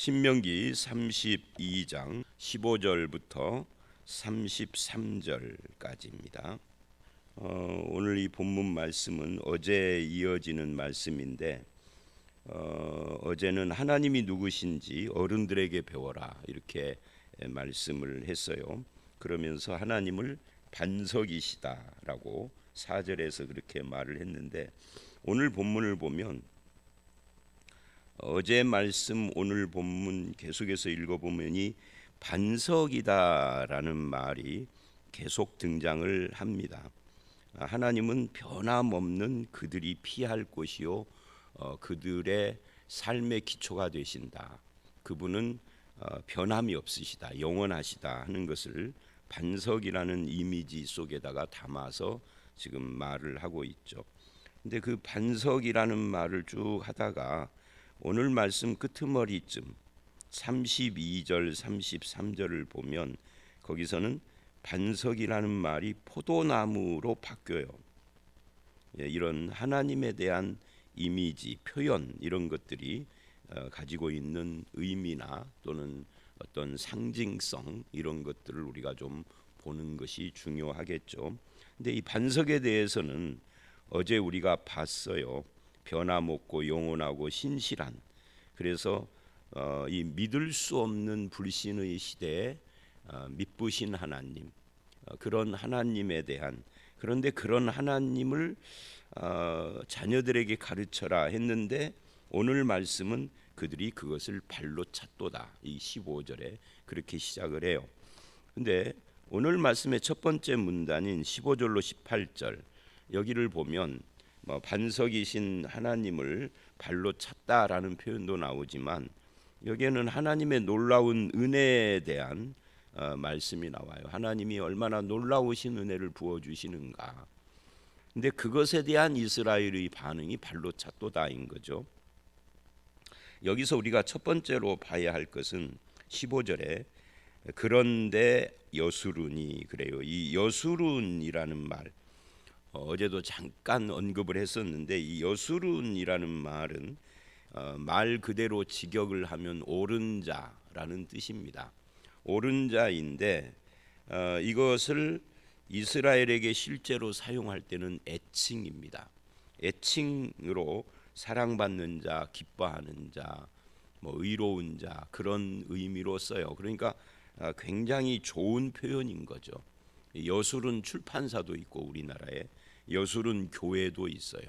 신명기 32장 15절부터 33절까지입니다. 오늘 이 본문 말씀은 어제 이어지는 말씀인데 어제는 하나님이 누구신지 어른들에게 배워라 이렇게 말씀을 했어요. 그러면서 하나님을 반석이시다라고 4절에서 그렇게 말을 했는데, 오늘 본문을 보면 어제 말씀 오늘 본문 계속해서 읽어보면 이 반석이다라는 말이 계속 등장을 합니다. 하나님은 변함없는 그들이 피할 곳이요 그들의 삶의 기초가 되신다. 그분은 변함이 없으시다, 영원하시다 하는 것을 반석이라는 이미지 속에다가 담아서 지금 말을 하고 있죠. 근데 그 반석이라는 말을 쭉 하다가 오늘 말씀 끄트머리쯤 32절 33절을 보면 거기서는 반석이라는 말이 포도나무로 바뀌어요. 이런 하나님에 대한 이미지, 표현 이런 것들이 가지고 있는 의미나 또는 어떤 상징성 이런 것들을 우리가 좀 보는 것이 중요하겠죠. 근데 이 반석에 대해서는 어제 우리가 봤어요. 변함없고 영원하고 신실한, 그래서 이 믿을 수 없는 불신의 시대에 믿부신 하나님, 그런 하나님에 대한, 그런데 그런 하나님을 자녀들에게 가르쳐라 했는데 오늘 말씀은 그들이 그것을 발로 찼도다, 이 15절에 그렇게 시작을 해요. 근데 오늘 말씀의 첫 번째 문단인 15절로 18절 여기를 보면 반석이신 하나님을 발로 찼다라는 표현도 나오지만 여기에는 하나님의 놀라운 은혜에 대한 말씀이 나와요. 하나님이 얼마나 놀라우신 은혜를 부어주시는가. 근데 그것에 대한 이스라엘의 반응이 발로 찼도다인 거죠. 여기서 우리가 첫 번째로 봐야 할 것은 15절에 그런데 여수룬이 그래요. 이 여수룬이라는 말 어제도 잠깐 언급을 했었는데, 이 여수룬이라는 말은 말 그대로 직역을 하면 옳은 자라는 뜻입니다. 옳은 자인데 이것을 이스라엘에게 실제로 사용할 때는 애칭입니다. 애칭으로 사랑받는 자, 기뻐하는 자, 의로운 자, 그런 의미로 써요. 그러니까 굉장히 좋은 표현인 거죠. 여술은 출판사도 있고 우리나라에 여술은 교회도 있어요.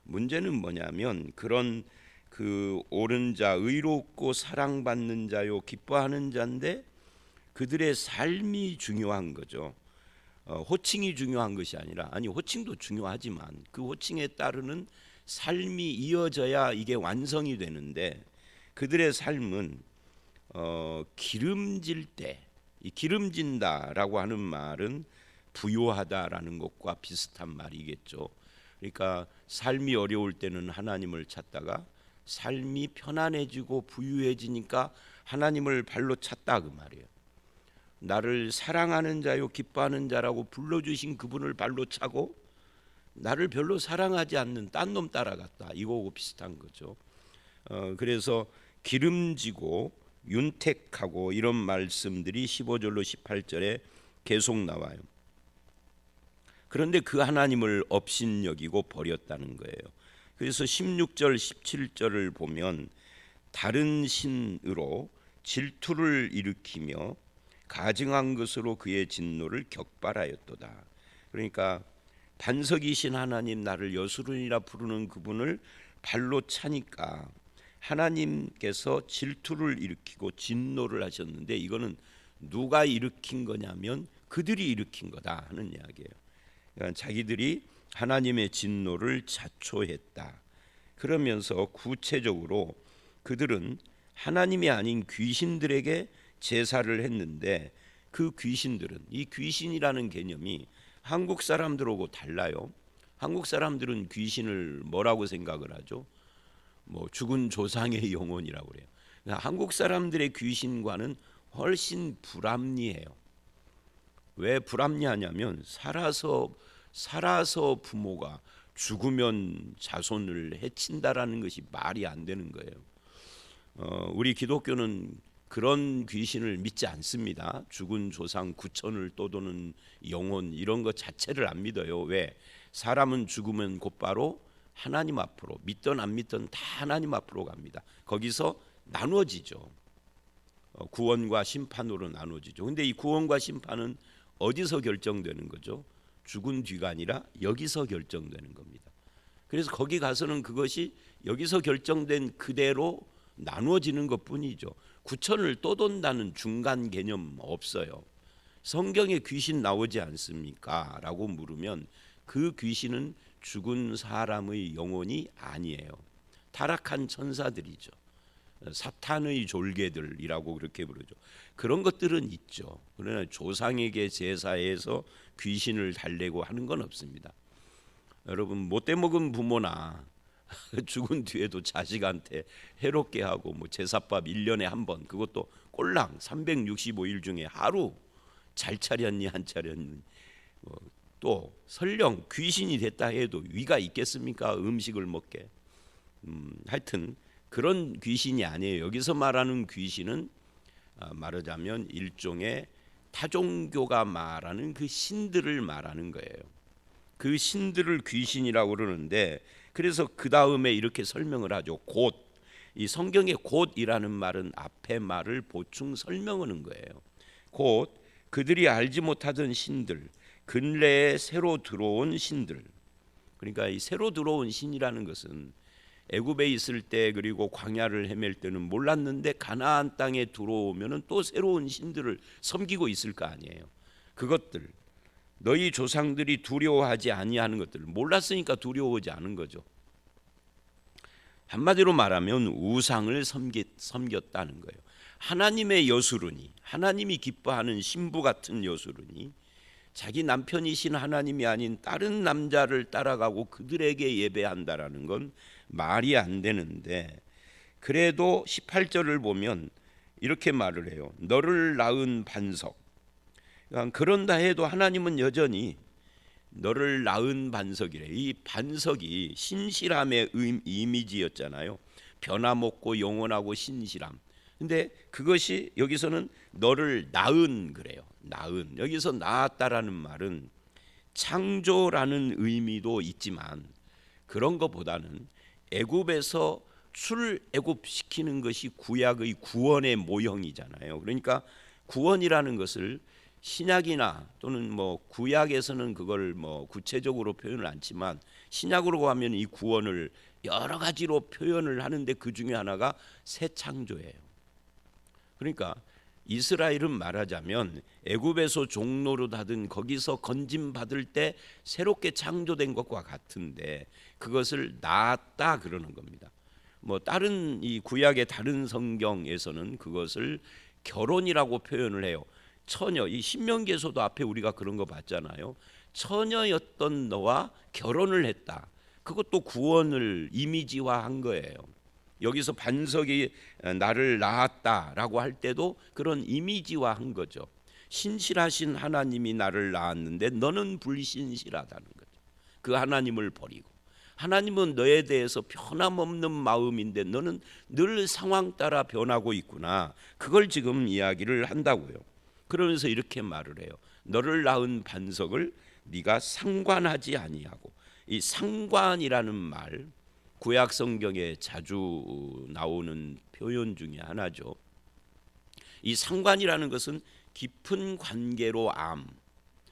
문제는 뭐냐면 그런 그 옳은 자, 의롭고 사랑받는 자요 기뻐하는 자인데 그들의 삶이 중요한 거죠. 호칭이 중요한 것이 아니라, 아니 호칭도 중요하지만 그 호칭에 따르는 삶이 이어져야 이게 완성이 되는데, 그들의 삶은 기름질 때, 이 기름진다라고 하는 말은 부요하다라는 것과 비슷한 말이겠죠. 그러니까 삶이 어려울 때는 하나님을 찾다가 삶이 편안해지고 부유해지니까 하나님을 발로 찼다 그 말이에요. 나를 사랑하는 자요 기뻐하는 자라고 불러주신 그분을 발로 차고 나를 별로 사랑하지 않는 딴 놈 따라갔다, 이거하고 비슷한 거죠. 그래서 기름지고 윤택하고 이런 말씀들이 15절로 18절에 계속 나와요. 그런데 그 하나님을 업신여기고 버렸다는 거예요. 그래서 16절 17절을 보면 다른 신으로 질투를 일으키며 가증한 것으로 그의 진노를 격발하였도다. 그러니까 반석이신 하나님, 나를 여수룬이라 부르는 그분을 발로 차니까 하나님께서 질투를 일으키고 진노를 하셨는데, 이거는 누가 일으킨 거냐면 그들이 일으킨 거다 하는 이야기예요. 그러니까 자기들이 하나님의 진노를 자초했다. 그러면서 구체적으로 그들은 하나님이 아닌 귀신들에게 제사를 했는데, 그 귀신들은, 이 귀신이라는 개념이 한국 사람들하고 달라요. 한국 사람들은 귀신을 뭐라고 생각을 하죠? 죽은 조상의 영혼이라고 그래요. 그러니까 한국 사람들의 귀신과는 훨씬 불합리해요. 왜 불합리하냐면 살아서 부모가 죽으면 자손을 해친다라는 것이 말이 안 되는 거예요. 우리 기독교는 그런 귀신을 믿지 않습니다. 죽은 조상 구천을 떠도는 영혼 이런 것 자체를 안 믿어요. 왜? 사람은 죽으면 곧바로 하나님 앞으로, 믿든 안 믿든 다 하나님 앞으로 갑니다. 거기서 나눠지죠. 구원과 심판으로 나눠지죠. 근데 이 구원과 심판은 어디서 결정되는 거죠? 죽은 뒤가 아니라 여기서 결정되는 겁니다. 그래서 거기 가서는 그것이 여기서 결정된 그대로 나누어지는 것뿐이죠. 구천을 떠돈다는 중간 개념 없어요. 성경에 귀신 나오지 않습니까? 라고 물으면 그 귀신은 죽은 사람의 영혼이 아니에요. 타락한 천사들이죠. 사탄의 졸개들이라고 그렇게 부르죠. 그런 것들은 있죠. 그러나 조상에게 제사해서 귀신을 달래고 하는 건 없습니다. 여러분, 못돼 먹은 부모나 죽은 뒤에도 자식한테 해롭게 하고 뭐 제사밥 1년에 한 번, 그것도 꼴랑 365일 중에 하루 잘 차렸니 안 차렸니, 또 설령 귀신이 됐다 해도 위가 있겠습니까? 음식을 먹게. 하여튼 그런 귀신이 아니에요. 여기서 말하는 귀신은 말하자면 일종의 타종교가 말하는 그 신들을 말하는 거예요. 그 신들을 귀신이라고 그러는데, 그래서 그 다음에 이렇게 설명을 하죠. 곧, 이 성경의 곧이라는 말은 앞에 말을 보충 설명하는 거예요. 곧 그들이 알지 못하던 신들, 근래에 새로 들어온 신들. 그러니까 이 새로 들어온 신이라는 것은 애굽에 있을 때 그리고 광야를 헤맬 때는 몰랐는데 가나안 땅에 들어오면은 또 새로운 신들을 섬기고 있을 거 아니에요. 그것들, 너희 조상들이 두려워하지 아니하는 것들, 몰랐으니까 두려워하지 않은 거죠. 한마디로 말하면 우상을 섬겼다는 거예요. 하나님의 여수르니, 하나님이 기뻐하는 신부 같은 여수르니 자기 남편이신 하나님이 아닌 다른 남자를 따라가고 그들에게 예배한다라는 건 말이 안 되는데, 그래도 18절을 보면 이렇게 말을 해요. 너를 낳은 반석. 그런다 해도 하나님은 여전히 너를 낳은 반석이래. 이 반석이 신실함의 이미지였잖아요. 변함없고 영원하고 신실함. 근데 그것이 여기서는 너를 낳은 그래요. 낳은. 여기서 낳았다라는 말은 창조라는 의미도 있지만 그런 것보다는 애굽에서 출애굽시키는 것이 구약의 구원의 모형이잖아요. 그러니까 구원이라는 것을 신약이나 또는 뭐 구약에서는 그걸 뭐 구체적으로 표현을 않지만 신약으로 가면 이 구원을 여러 가지로 표현을 하는데 그 중에 하나가 새 창조예요. 그러니까 이스라엘은 말하자면 애굽에서 종노릇 하던 거기서 건짐 받을 때 새롭게 창조된 것과 같은데 그것을 낳았다 그러는 겁니다. 뭐 다른 이 구약의 다른 성경에서는 그것을 결혼이라고 표현을 해요. 처녀, 이 신명기에서도 앞에 우리가 그런 거 봤잖아요. 처녀였던 너와 결혼을 했다. 그것도 구원을 이미지화한 거예요. 여기서 반석이 나를 낳았다라고 할 때도 그런 이미지화한 거죠. 신실하신 하나님이 나를 낳았는데 너는 불신실하다는 거죠. 그 하나님을 버리고, 하나님은 너에 대해서 변함없는 마음인데 너는 늘 상황 따라 변하고 있구나. 그걸 지금 이야기를 한다고요. 그러면서 이렇게 말을 해요. 너를 낳은 반석을 네가 상관하지 아니하고. 이 상관이라는 말 구약 성경에 자주 나오는 표현 중에 하나죠. 이 상관이라는 것은 깊은 관계로 암,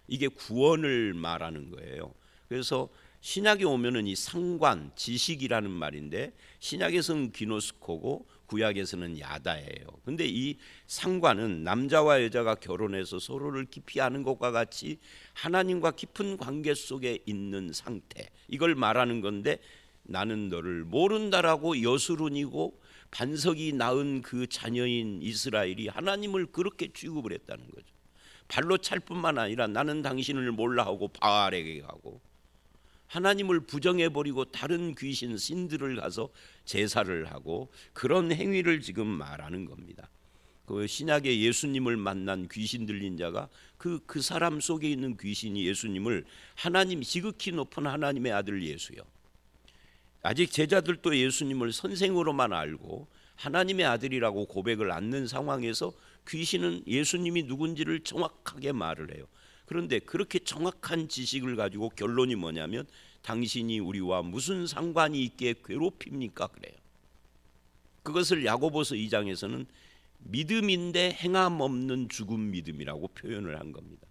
이게 구원을 말하는 거예요. 그래서 신약에 오면은 이 상관, 지식이라는 말인데 신약에서는 기노스코고 구약에서는 야다예요. 근데 이 상관은 남자와 여자가 결혼해서 서로를 깊이 아는 것과 같이 하나님과 깊은 관계 속에 있는 상태, 이걸 말하는 건데, 나는 너를 모른다라고 여수론이고 반석이 낳은 그 자녀인 이스라엘이 하나님을 그렇게 취급을 했다는 거죠. 발로 찰 뿐만 아니라 나는 당신을 몰라 하고 바알에게 가고 하나님을 부정해버리고 다른 귀신 신들을 가서 제사를 하고 그런 행위를 지금 말하는 겁니다. 그 신약에 예수님을 만난 귀신 들린 자가 그 사람 속에 있는 귀신이 예수님을 하나님, 지극히 높은 하나님의 아들 예수요, 아직 제자들도 예수님을 선생으로만 알고 하나님의 아들이라고 고백을 않는 상황에서 귀신은 예수님이 누군지를 정확하게 말을 해요. 그런데 그렇게 정확한 지식을 가지고 결론이 뭐냐면 당신이 우리와 무슨 상관이 있기에 괴롭힙니까? 그래요. 그것을 야고보서 2장에서는 믿음인데 행함 없는 죽은 믿음이라고 표현을 한 겁니다.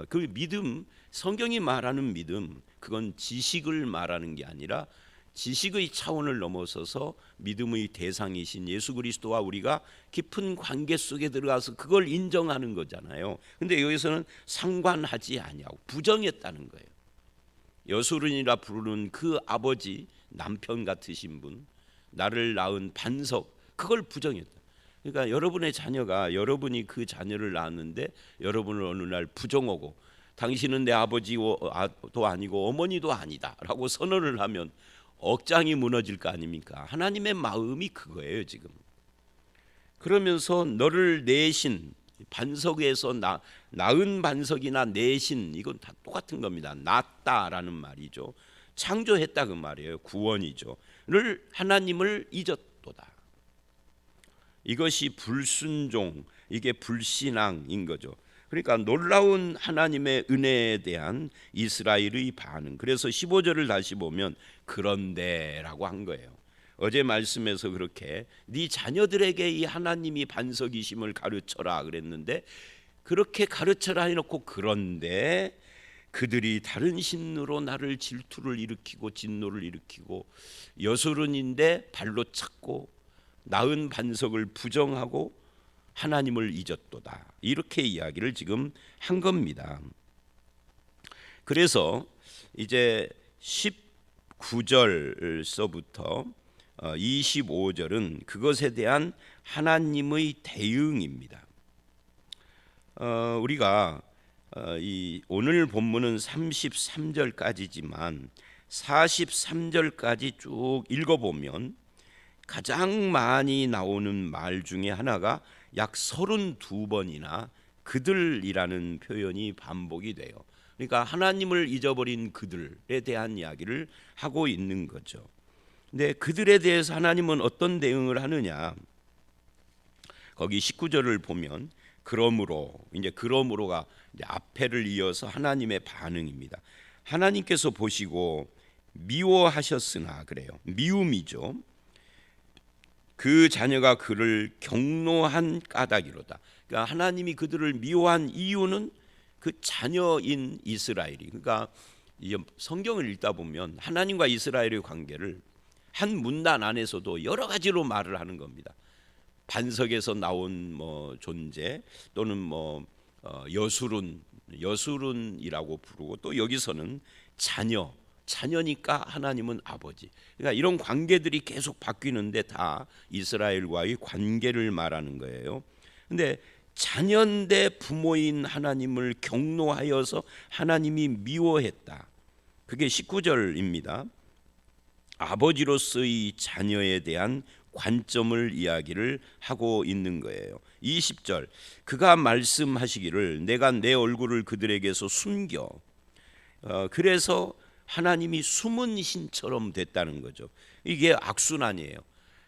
그 믿음, 성경이 말하는 믿음, 그건 지식을 말하는 게 아니라 지식의 차원을 넘어서서 믿음의 대상이신 예수 그리스도와 우리가 깊은 관계 속에 들어가서 그걸 인정하는 거잖아요. 근데 여기서는 상관하지 아니하고 부정했다는 거예요. 여수른이라 부르는 그 아버지, 남편 같으신 분, 나를 낳은 반석, 그걸 부정했다. 그러니까 여러분의 자녀가, 여러분이 그 자녀를 낳았는데 여러분을 어느 날 부정하고 당신은 내 아버지도 아니고 어머니도 아니다 라고 선언을 하면 억장이 무너질 거 아닙니까? 하나님의 마음이 그거예요 지금. 그러면서 너를 내신, 반석에서 낳은 반석이나 내신, 이건 다 똑같은 겁니다. 낳았다라는 말이죠. 창조했다 그 말이에요. 구원이죠. 를 하나님을 잊었도다. 이것이 불순종, 이게 불신앙인 거죠. 그러니까 놀라운 하나님의 은혜에 대한 이스라엘의 반응. 그래서 15절을 다시 보면 그런데라고 한 거예요. 어제 말씀에서 그렇게 네 자녀들에게 이 하나님이 반석이심을 가르쳐라 그랬는데 그렇게 가르쳐라 해놓고 그런데 그들이 다른 신으로 나를 질투를 일으키고 진노를 일으키고 여소른인데 발로 찾고 낳은 반석을 부정하고 하나님을 잊었도다. 이렇게 이야기를 지금 한 겁니다. 그래서 이제 19절서부터 25절은 그것에 대한 하나님의 대응입니다. 우리가 오늘 본문은 33절까지지만 43절까지 쭉 읽어보면 가장 많이 나오는 말 중에 하나가 약 32번이나 그들이라는 표현이 반복이 돼요. 그러니까 하나님을 잊어버린 그들에 대한 이야기를 하고 있는 거죠. 근데 그들에 대해서 하나님은 어떤 대응을 하느냐? 거기 19절을 보면 그러므로, 이제 그러므로가 이제 앞에를 이어서 하나님의 반응입니다. 하나님께서 보시고 미워하셨으나, 그래요. 미움이죠. 그 자녀가 그를 경노한 까닭이로다. 그러니까 하나님이 그들을 미워한 이유는 그 자녀인 이스라엘이, 그러니까 성경을 읽다 보면 하나님과 이스라엘의 관계를 한 문단 안에서도 여러 가지로 말을 하는 겁니다. 반석에서 나온 존재 또는 여수른이라고 부르고 또 여기서는 자녀니까 하나님은 아버지. 그러니까 이런 관계들이 계속 바뀌는데 다 이스라엘과의 관계를 말하는 거예요. 근데 자녀인데 부모인 하나님을 경노하여서 하나님이 미워했다. 그게 19절입니다. 아버지로서의 자녀에 대한 관점을 이야기를 하고 있는 거예요. 20절, 그가 말씀하시기를 내가 내 얼굴을 그들에게서 숨겨. 그래서 하나님이 숨은 신처럼 됐다는 거죠. 이게 악순환이에요.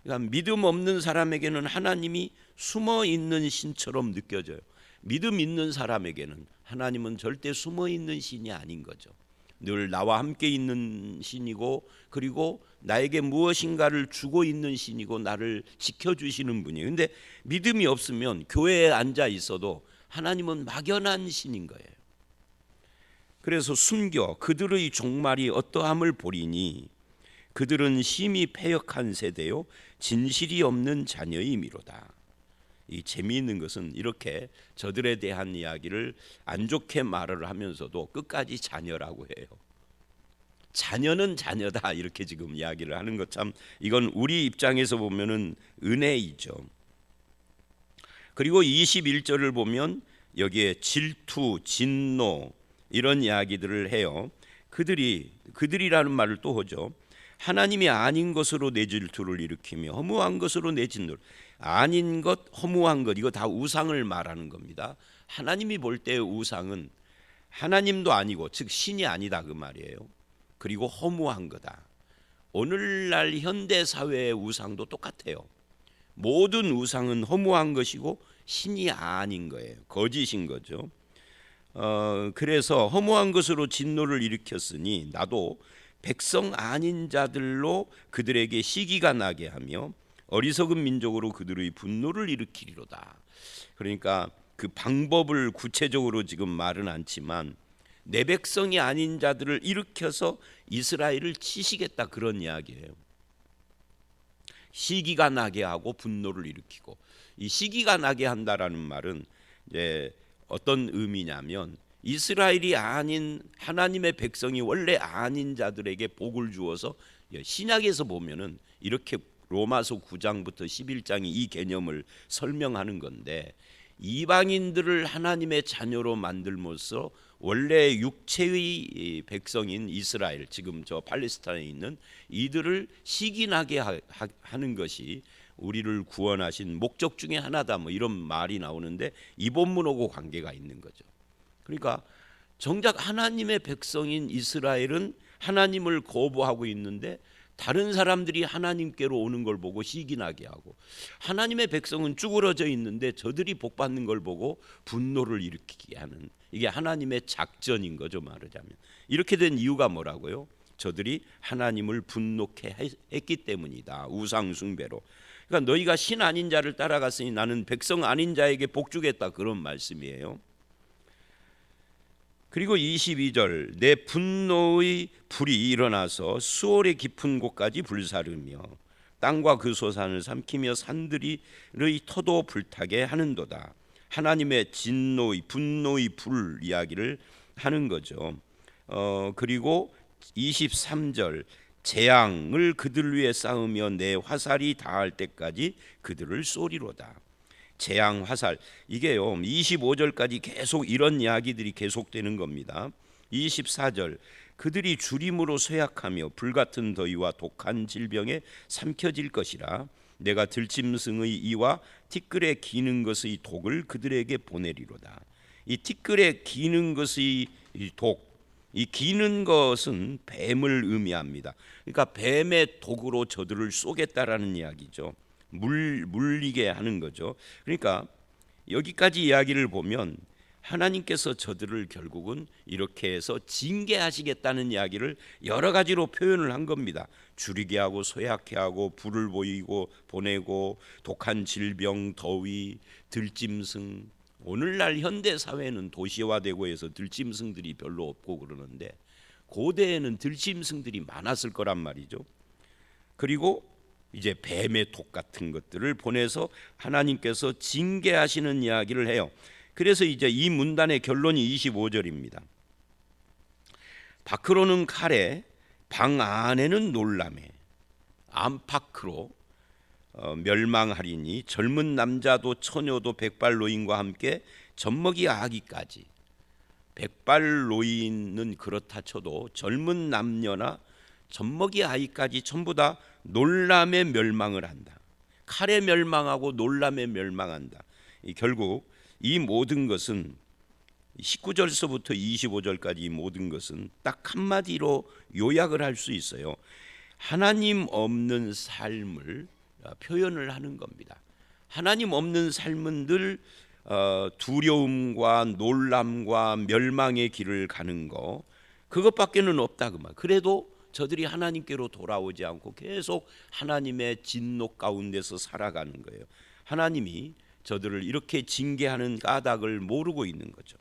그러니까 믿음 없는 사람에게는 하나님이 숨어 있는 신처럼 느껴져요. 믿음 있는 사람에게는 하나님은 절대 숨어 있는 신이 아닌 거죠. 늘 나와 함께 있는 신이고, 그리고 나에게 무엇인가를 주고 있는 신이고, 나를 지켜주시는 분이에요. 근데 믿음이 없으면 교회에 앉아 있어도 하나님은 막연한 신인 거예요. 그래서 숨겨 그들의 종말이 어떠함을 보리니 그들은 심히 패역한 세대요 진실이 없는 자녀이미로다. 이 재미있는 것은 이렇게 저들에 대한 이야기를 안 좋게 말을 하면서도 끝까지 자녀라고 해요. 자녀는 자녀다 이렇게 지금 이야기를 하는 것, 참 이건 우리 입장에서 보면은 은혜이죠. 그리고 21절을 보면 여기에 질투, 진노 이런 이야기들을 해요. 그들이라는 말을 또 하죠. 하나님이 아닌 것으로 내 질투를 일으키며 허무한 것으로 내 진노를, 아닌 것, 허무한 것, 이거 다 우상을 말하는 겁니다. 하나님이 볼 때의 우상은 하나님도 아니고 즉 신이 아니다 그 말이에요. 그리고 허무한 거다. 오늘날 현대 사회의 우상도 똑같아요. 모든 우상은 허무한 것이고 신이 아닌 거예요. 거짓인 거죠. 그래서 허무한 것으로 진노를 일으켰으니 나도 백성 아닌 자들로 그들에게 시기가 나게 하며 어리석은 민족으로 그들의 분노를 일으키리로다. 그러니까 그 방법을 구체적으로 지금 말은 않지만 내 백성이 아닌 자들을 일으켜서 이스라엘을 치시겠다, 그런 이야기예요. 시기가 나게 하고 분노를 일으키고, 이 시기가 나게 한다라는 말은 이제 어떤 의미냐면 이스라엘이 아닌 하나님의 백성이 원래 아닌 자들에게 복을 주어서, 신약에서 보면은 이렇게 로마서 9장부터 11장이 이 개념을 설명하는 건데, 이방인들을 하나님의 자녀로 만들면서 원래 육체의 백성인 이스라엘, 지금 저 팔레스타인에 있는 이들을 시기나게 하는 것이 우리를 구원하신 목적 중에 하나다, 뭐 이런 말이 나오는데 이 본문하고 관계가 있는 거죠. 그러니까 정작 하나님의 백성인 이스라엘은 하나님을 거부하고 있는데 다른 사람들이 하나님께로 오는 걸 보고 시기나게 하고, 하나님의 백성은 쭈그러져 있는데 저들이 복 받는 걸 보고 분노를 일으키게 하는, 이게 하나님의 작전인 거죠. 말하자면 이렇게 된 이유가 뭐라고요? 저들이 하나님을 분노케 했기 때문이다. 우상 숭배로. 그러니까 너희가 신 아닌 자를 따라갔으니 나는 백성 아닌 자에게 복 주겠다, 그런 말씀이에요. 그리고 22절, 내 분노의 불이 일어나서 수월의 깊은 곳까지 불사르며 땅과 그 소산을 삼키며 산들의 터도 불타게 하는도다. 하나님의 진노의 분노의 불 이야기를 하는 거죠. 그리고 23절, 재앙을 그들 위에 쌓으며 내 화살이 닿을 때까지 그들을 쏘리로다. 재앙, 화살, 이게요 25절까지 계속 이런 이야기들이 계속되는 겁니다. 24절, 그들이 주림으로 쇠약하며 불같은 더위와 독한 질병에 삼켜질 것이라. 내가 들짐승의 이와 티끌에 기는 것의 독을 그들에게 보내리로다. 이 티끌에 기는 것의 독, 이 기는 것은 뱀을 의미합니다. 그러니까 뱀의 독으로 저들을 쏘겠다라는 이야기죠. 물리게 하는 거죠. 그러니까 여기까지 이야기를 보면 하나님께서 저들을 결국은 이렇게 해서 징계하시겠다는 이야기를 여러 가지로 표현을 한 겁니다. 줄이게 하고 쇠약해 하고 불을 보내고 독한 질병, 더위, 들짐승. 오늘날 현대 사회는 도시화되고 해서 들짐승들이 별로 없고 그러는데 고대에는 들짐승들이 많았을 거란 말이죠. 그리고 이제 뱀의 독 같은 것들을 보내서 하나님께서 징계하시는 이야기를 해요. 그래서 이제 이 문단의 결론이 25절입니다. 밖으로는 칼에, 방 안에는 놀라매, 안팎으로 멸망하리니 젊은 남자도 처녀도 백발 노인과 함께 젖먹이 아기까지. 백발 노인은 그렇다 쳐도 젊은 남녀나 젖먹이 아이까지 전부 다 놀람에 멸망을 한다. 칼에 멸망하고 놀람에 멸망한다. 결국 이 모든 것은 19절서부터 25절까지 이 모든 것은 딱 한마디로 요약을 할 수 있어요. 하나님 없는 삶을 표현을 하는 겁니다. 하나님 없는 삶은 늘 두려움과 놀람과 멸망의 길을 가는 거, 그것밖에는 없다 그 말. 그래도 저들이 하나님께로 돌아오지 않고 계속 하나님의 진노 가운데서 살아가는 거예요. 하나님이 저들을 이렇게 징계하는 까닭을 모르고 있는 거죠.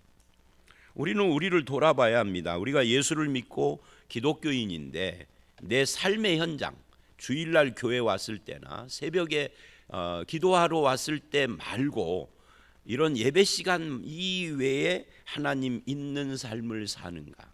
우리는 우리를 돌아봐야 합니다. 우리가 예수를 믿고 기독교인인데 내 삶의 현장, 주일날 교회 왔을 때나 새벽에 기도하러 왔을 때 말고 이런 예배 시간 이외에 하나님 있는 삶을 사는가?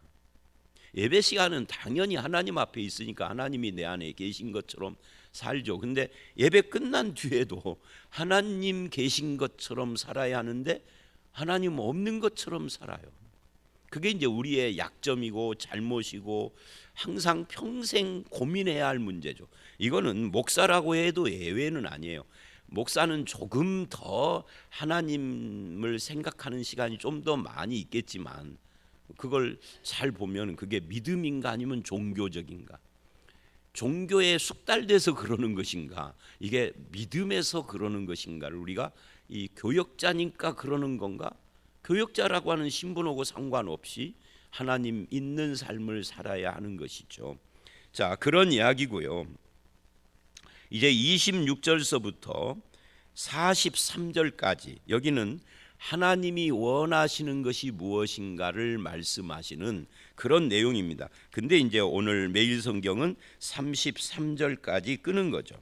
예배 시간은 당연히 하나님 앞에 있으니까 하나님이 내 안에 계신 것처럼 살죠. 근데 예배 끝난 뒤에도 하나님 계신 것처럼 살아야 하는데 하나님 없는 것처럼 살아요. 그게 이제 우리의 약점이고 잘못이고 항상 평생 고민해야 할 문제죠. 이거는 목사라고 해도 예외는 아니에요. 목사는 조금 더 하나님을 생각하는 시간이 좀 더 많이 있겠지만 그걸 잘 보면 그게 믿음인가 아니면 종교적인가. 종교에 숙달돼서 그러는 것인가, 이게 믿음에서 그러는 것인가를 우리가 이 교역자니까 그러는 건가? 교역자라고 하는 신분하고 상관없이 하나님 있는 삶을 살아야 하는 것이죠. 자, 그런 이야기고요. 이제 26절서부터 43절까지 여기는 하나님이 원하시는 것이 무엇인가를 말씀하시는 그런 내용입니다. 근데 이제 오늘 매일 성경은 33절까지 끄는 거죠.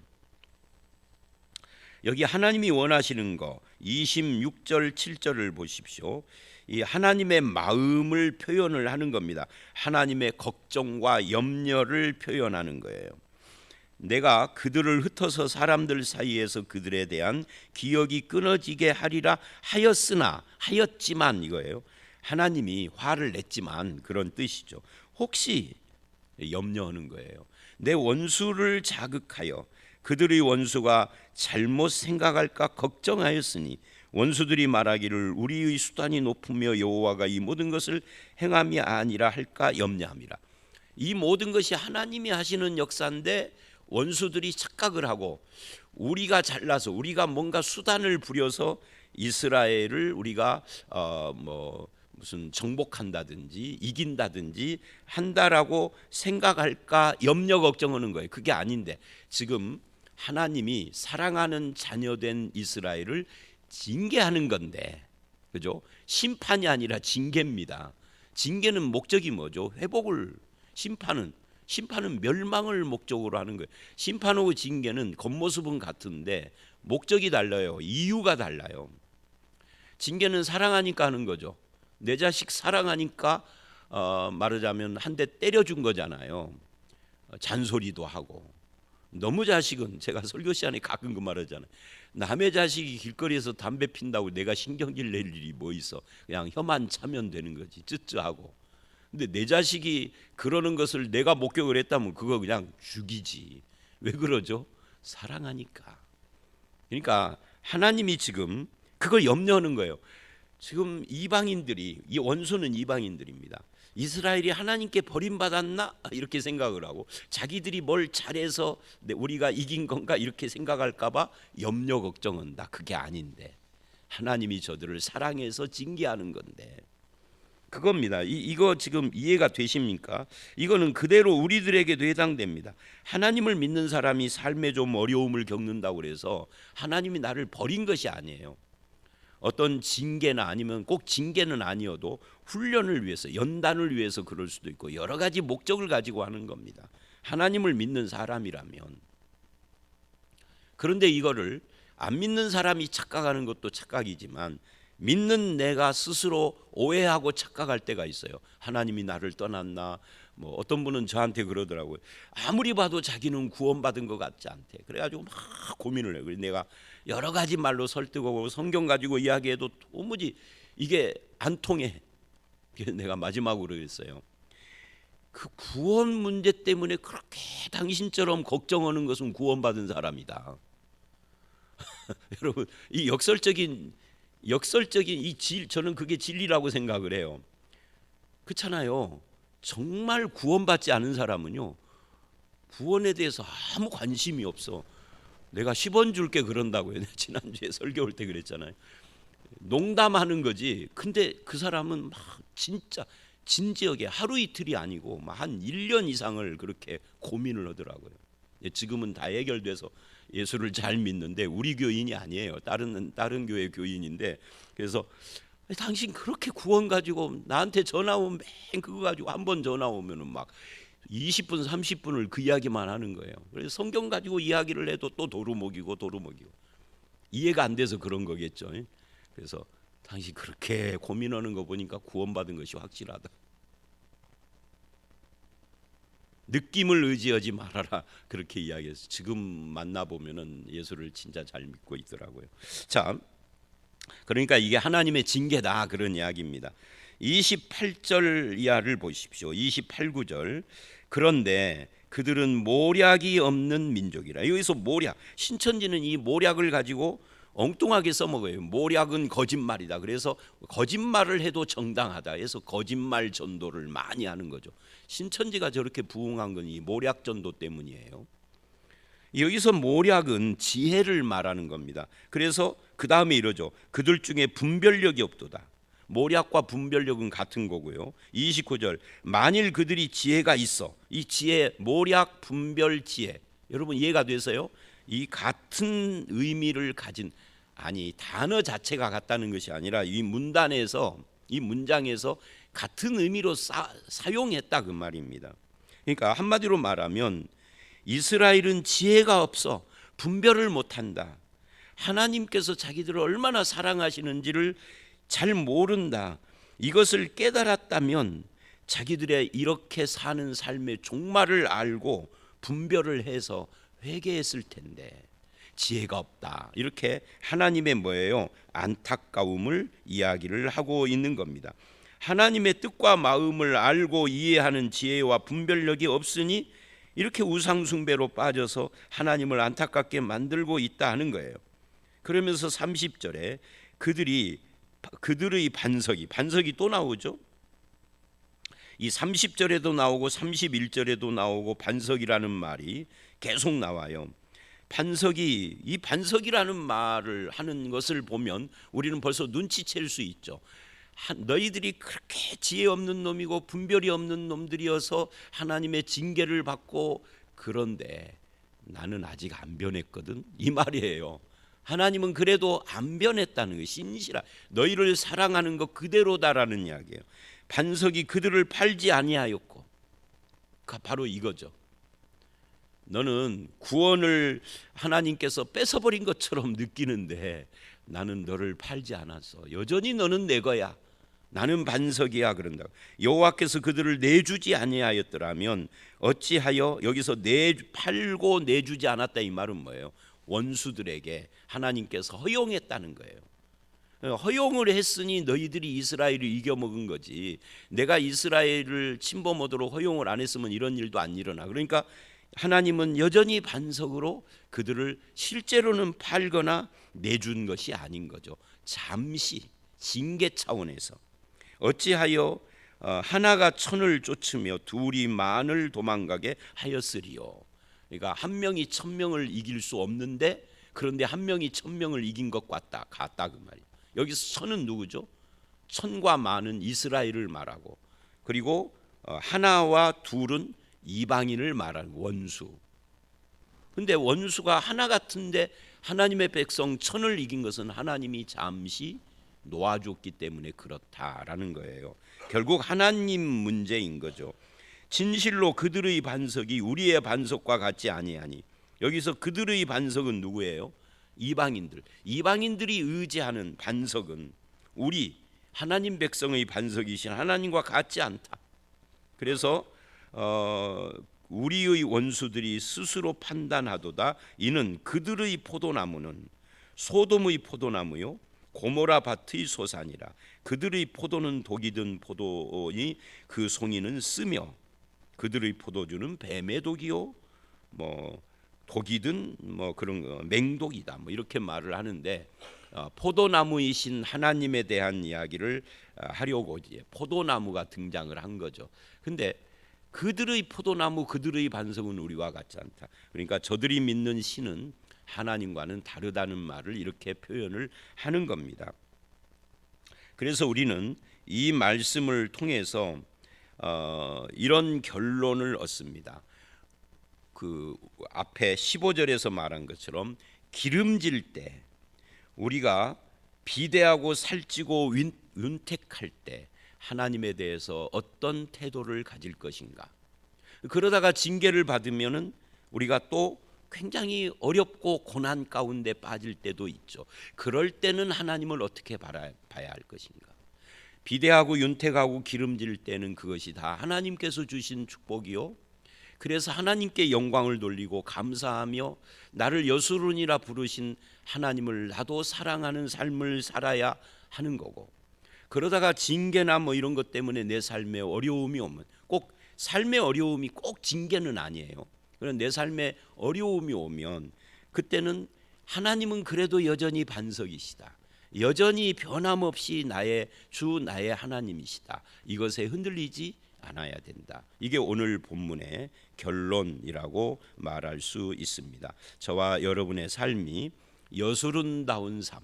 여기 하나님이 원하시는 거 26절 7절을 보십시오. 이 하나님의 마음을 표현을 하는 겁니다. 하나님의 걱정과 염려를 표현하는 거예요. 내가 그들을 흩어서 사람들 사이에서 그들에 대한 기억이 끊어지게 하리라 하였지만 이거예요. 하나님이 화를 냈지만 그런 뜻이죠. 혹시 염려하는 거예요. 내 원수를 자극하여 그들의 원수가 잘못 생각할까 걱정하였으니 원수들이 말하기를 우리의 수단이 높으며 여호와가 이 모든 것을 행함이 아니라 할까 염려함이라. 이 모든 것이 하나님이 하시는 역사인데 원수들이 착각을 하고 우리가 잘나서 우리가 뭔가 수단을 부려서 이스라엘을 우리가 무슨 정복한다든지 이긴다든지 한다라고 생각할까 염려 걱정하는 거예요. 그게 아닌데 지금 하나님이 사랑하는 자녀된 이스라엘을 징계하는 건데, 그죠? 심판이 아니라 징계입니다. 징계는 목적이 뭐죠? 회복을. 심판은 멸망을 목적으로 하는 거예요. 심판하고 징계는 겉모습은 같은데 목적이 달라요. 이유가 달라요. 징계는 사랑하니까 하는 거죠. 내 자식 사랑하니까 말하자면 한 대 때려준 거잖아요. 잔소리도 하고. 너무 자식은 제가 설교 시간에 가끔 그 말하잖아요. 남의 자식이 길거리에서 담배 핀다고 내가 신경질 낼 일이 뭐 있어. 그냥 혀만 차면 되는 거지. 쯧쯧하고. 근데 내 자식이 그러는 것을 내가 목격을 했다면 그거 그냥 죽이지. 왜 그러죠? 사랑하니까. 그러니까 하나님이 지금 그걸 염려하는 거예요. 지금 이방인들이, 이 원수는 이방인들입니다. 이스라엘이 하나님께 버림받았나 이렇게 생각을 하고 자기들이 뭘 잘해서 우리가 이긴 건가 이렇게 생각할까 봐 염려 걱정한다. 그게 아닌데 하나님이 저들을 사랑해서 징계하는 건데 그겁니다. 이거 지금 이해가 되십니까? 이거는 그대로 우리들에게도 해당됩니다. 하나님을 믿는 사람이 삶에 좀 어려움을 겪는다고 그래서 하나님이 나를 버린 것이 아니에요. 어떤 징계나 아니면 꼭 징계는 아니어도 훈련을 위해서, 연단을 위해서 그럴 수도 있고 여러 가지 목적을 가지고 하는 겁니다. 하나님을 믿는 사람이라면. 그런데 이거를 안 믿는 사람이 착각하는 것도 착각이지만 믿는 내가 스스로 오해하고 착각할 때가 있어요. 하나님이 나를 떠났나? 뭐 어떤 분은 저한테 그러더라고요. 아무리 봐도 자기는 구원받은 것 같지 않대. 그래가지고 막 고민을 해요. 그래서 내가 여러 가지 말로 설득하고 성경 가지고 이야기해도 도무지 이게 안 통해. 그래서 내가 마지막으로 그랬어요. 그 구원 문제 때문에 그렇게 당신처럼 걱정하는 것은 구원받은 사람이다. 여러분, 이 역설적인 저는 그게 진리라고 생각을 해요. 그렇잖아요. 정말 구원받지 않은 사람은요, 구원에 대해서 아무 관심이 없어. 내가 10원 줄게 그런다고요. 지난주에 설교할 때 그랬잖아요. 농담하는 거지. 근데 그 사람은 막 진짜 진지하게 하루 이틀이 아니고 막 한 1년 이상을 그렇게 고민을 하더라고요. 지금은 다 해결돼서 예수를 잘 믿는데 우리 교인이 아니에요. 다른 교회 교인인데 그래서 당신 그렇게 구원 가지고 나한테 전화 오면 맨 그거 가지고 한 번 전화 오면은 막 20분 30분을 그 이야기만 하는 거예요. 그래서 성경 가지고 이야기를 해도 또 도루묵이고 이해가 안 돼서 그런 거겠죠. 그래서 당신 그렇게 고민하는 거 보니까 구원받은 것이 확실하다. 느낌을 의지하지 말아라 그렇게 이야기해서 지금 만나보면은 예수를 진짜 잘 믿고 있더라고요. 자, 그러니까 이게 하나님의 징계다 그런 이야기입니다. 28절 이하를 보십시오. 28, 9절. 그런데 그들은 모략이 없는 민족이라. 여기서 모략, 신천지는 이 모략을 가지고 엉뚱하게 써먹어요. 모략은 거짓말이다. 그래서 거짓말을 해도 정당하다 해서 거짓말 전도를 많이 하는 거죠. 신천지가 저렇게 부흥한 건 이 모략 전도 때문이에요. 여기서 모략은 지혜를 말하는 겁니다. 그래서 그 다음에 이러죠. 그들 중에 분별력이 없도다. 모략과 분별력은 같은 거고요. 29절 만일 그들이 지혜가 있어. 이 지혜, 모략, 분별, 지혜, 여러분 이해가 돼서요? 이 같은 의미를 가진, 아니 단어 자체가 같다는 것이 아니라 이 문단에서, 이 문장에서 같은 의미로 사용했다 그 말입니다. 그러니까 한마디로 말하면 이스라엘은 지혜가 없어 분별을 못한다. 하나님께서 자기들을 얼마나 사랑하시는지를 잘 모른다. 이것을 깨달았다면 자기들의 이렇게 사는 삶의 종말을 알고 분별을 해서 회개했을 텐데 지혜가 없다. 이렇게 하나님의 뭐예요? 안타까움을 이야기를 하고 있는 겁니다. 하나님의 뜻과 마음을 알고 이해하는 지혜와 분별력이 없으니 이렇게 우상숭배로 빠져서 하나님을 안타깝게 만들고 있다 하는 거예요. 그러면서 30절에 그들의 반석이 또 나오죠. 이 30절에도 나오고 31절에도 나오고 반석이라는 말이 계속 나와요. 이 반석이라는 말을 하는 것을 보면 우리는 벌써 눈치챌 수 있죠. 너희들이 그렇게 지혜 없는 놈이고 분별이 없는 놈들이어서 하나님의 징계를 받고, 그런데 나는 아직 안 변했거든, 이 말이에요. 하나님은 그래도 안 변했다는 거, 신실하, 너희를 사랑하는 것 그대로다라는 이야기예요. 반석이 그들을 팔지 아니하였고, 바로 이거죠. 너는 구원을 하나님께서 뺏어버린 것처럼 느끼는데 나는 너를 팔지 않았어. 여전히 너는 내 거야. 나는 반석이야 그런다. 여호와께서 그들을 내주지 아니하였더라면 어찌하여, 여기서 팔고 내주지 않았다 이 말은 뭐예요? 원수들에게 하나님께서 허용했다는 거예요. 허용을 했으니 너희들이 이스라엘을 이겨먹은 거지. 내가 이스라엘을 침범하도록 허용을 안 했으면 이런 일도 안 일어나. 그러니까 하나님은 여전히 반석으로 그들을 실제로는 팔거나 내준 것이 아닌 거죠. 잠시 징계 차원에서. 어찌하여 하나가 천을 쫓으며 둘이 만을 도망가게 하였으리요. 그러니까 한 명이 1000명을 이길 수 없는데, 그런데 한 명이 1000명을 이긴 것 같다 그 말이에요. 여기서 천은 누구죠? 천과 만은 이스라엘을 말하고, 그리고 하나와 둘은 이방인을 말하는 원수. 근데 원수가 하나 같은데 하나님의 백성 천을 이긴 것은 하나님이 잠시 놓아줬기 때문에 그렇다라는 거예요. 결국 하나님 문제인 거죠. 진실로 그들의 반석이 우리의 반석과 같지 아니하니, 여기서 그들의 반석은 누구예요? 이방인들. 이방인들이 의지하는 반석은 우리 하나님 백성의 반석이신 하나님과 같지 않다. 그래서 우리의 원수들이 스스로 판단하도다. 이는 그들의 포도나무는 소돔의 포도나무요 고모라 밭의 소산이라. 그들의 포도는 독이 든 포도니 그 송이는 쓰며, 그들의 포도주는 뱀의 독이요 독이 든 그런 거 맹독이다 이렇게 말을 하는데, 포도나무이신 하나님에 대한 이야기를 하려고 이제 포도나무가 등장을 한 거죠. 근데 그들의 포도나무, 그들의 반석은 우리와 같지 않다. 그러니까 저들이 믿는 신은 하나님과는 다르다는 말을 이렇게 표현을 하는 겁니다. 그래서 우리는 이 말씀을 통해서 이런 결론을 얻습니다. 그 앞에 15절에서 말한 것처럼 기름질 때, 우리가 비대하고 살찌고 윤택할 때 하나님에 대해서 어떤 태도를 가질 것인가. 그러다가 징계를 받으면은 우리가 또 굉장히 어렵고 고난 가운데 빠질 때도 있죠. 그럴 때는 하나님을 어떻게 봐야 할 것인가. 비대하고 윤택하고 기름질 때는 그것이 다 하나님께서 주신 축복이요, 그래서 하나님께 영광을 돌리고 감사하며 나를 여수론이라 부르신 하나님을 나도 사랑하는 삶을 살아야 하는 거고, 그러다가 징계나 이런 것 때문에 내 삶에 어려움이 오면, 꼭 삶의 어려움이 꼭 징계는 아니에요. 그런 내 삶에 어려움이 오면 그때는 하나님은 그래도 여전히 반석이시다. 여전히 변함없이 나의 주 나의 하나님이시다. 이것에 흔들리지 않아야 된다. 이게 오늘 본문의 결론이라고 말할 수 있습니다. 저와 여러분의 삶이 여수른다운 삶,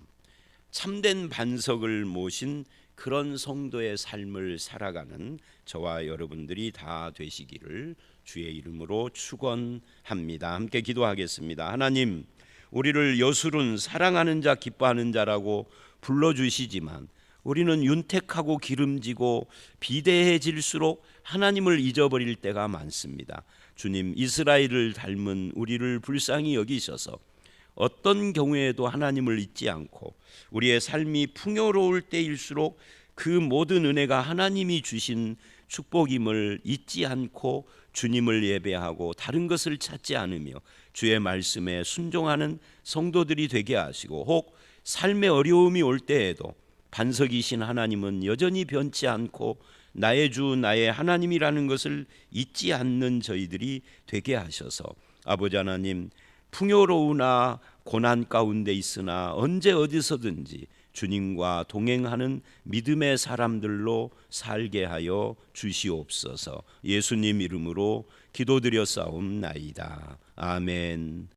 참된 반석을 모신 그런 성도의 삶을 살아가는 저와 여러분들이 다 되시기를 주의 이름으로 축원합니다. 함께 기도하겠습니다. 하나님, 우리를 여수른 사랑하는 자 기뻐하는 자라고 불러주시지만 우리는 윤택하고 기름지고 비대해질수록 하나님을 잊어버릴 때가 많습니다. 주님, 이스라엘을 닮은 우리를 불쌍히 여기셔서 어떤 경우에도 하나님을 잊지 않고 우리의 삶이 풍요로울 때일수록 그 모든 은혜가 하나님이 주신 축복임을 잊지 않고 주님을 예배하고 다른 것을 찾지 않으며 주의 말씀에 순종하는 성도들이 되게 하시고, 혹 삶의 어려움이 올 때에도 반석이신 하나님은 여전히 변치 않고 나의 주 나의 하나님이라는 것을 잊지 않는 저희들이 되게 하셔서 아버지 하나님, 풍요로우나 고난 가운데 있으나 언제 어디서든지 주님과 동행하는 믿음의 사람들로 살게 하여 주시옵소서. 예수님 이름으로 기도드렸사옵나이다. 아멘.